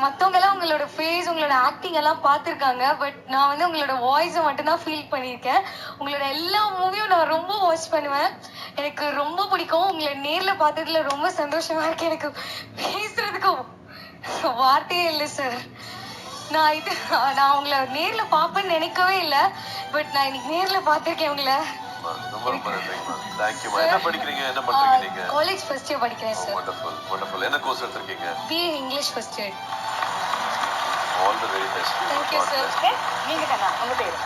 மத்தவங்க எல்லாம் உங்களோட ஃபேஸ், உங்களோட ஆக்டிங் எல்லாம் பார்த்துருக்காங்க. பட் நான் வந்து உங்களோட வாய்ஸை மட்டும்தான் ஃபீல் பண்ணியிருக்கேன். உங்களோட எல்லா மூவியும் நான் ரொம்ப வாட்ச் பண்ணுவேன். எனக்கு ரொம்ப பிடிக்கும். உங்களை நேர்ல பார்த்ததுல ரொம்ப சந்தோஷமா இருக்கு. எனக்கு பேசுறதுக்கு வார்த்தையே இல்லை சார். நான் உங்களை நேர்ல பார்ப்பேன்னு நினைக்கவே இல்லை. பட் நான் இன்னைக்கு நேர்ல பார்த்திருக்கேன் உங்களை. காலேஜ் ஃபர்ஸ்ட் இயர் படிக்கிறேன் சார். Wonderful wonderful. என்ன கோர்ஸ் எடுத்திருக்கீங்க? BA English first year. All the very best. Thank you sir. நீங்க கண்ணா உங்க பேரு?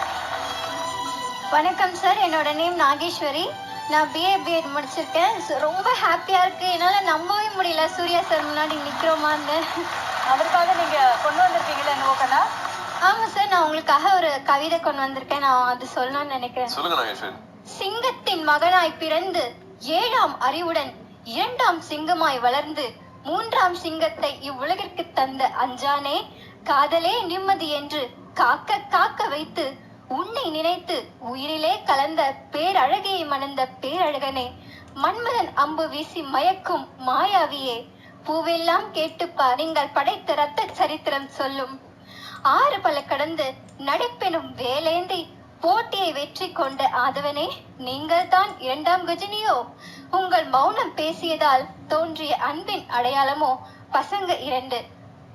வணக்கம் சார், என்னோட நேம் நாகேஸ்வரி. நான் BA முடிச்சிருக்கேன். ரொம்ப ஹாப்பியா இருக்கு. என்னால நம்பவே முடியல சூர்யா சார் முன்னாடி நிக்கிறோமான்னு. அதற்காக நீங்க கொண்டு வந்திருக்கீங்களா என்னவோ கண்ணா? ஆமா சார், நான் உங்களுக்காக ஒரு கவிதை கொண்டு வந்திருக்கேன். நான் அது சொல்லணும்னு நினைக்கிறேன். சொல்லுங்க நாகேஸ்வரி. சிங்கத்தின் மகனாய் பிறந்து 7ஆம் அறிவுடன் 2ஆம் சிங்கமாய் வளர்ந்து 3ஆம் சிங்கத்தை இவ்வுலகிற்கு தந்த அஞ்சானே, காதலே நிம்மதி என்று காக்க காக்க வைத்து உன்னை நினைத்து உயிரிலே கலந்த பேரழகையை மணந்த பேரழகனே, மன்மதன் அம்பு வீசி மயக்கும் மாயாவியே, பூவெல்லாம் கேட்டுப்பா நீங்கள் படைத்த ரத்த சரித்திரம் சொல்லும். 6 பல கடந்து நடிப்பெனும் வேலேந்தி போட்டியை வெற்றி கொண்ட ஆதவனே, நீங்கள் தான் 2ஆம் கஜினியோ? உங்கள் மௌனம் பேசியதால் தோன்றிய அன்பின் அடையாளமோ பசங்க 2.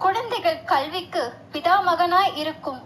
குழந்தைகள் கல்விக்கு பிதாமகனாய் இருக்கும்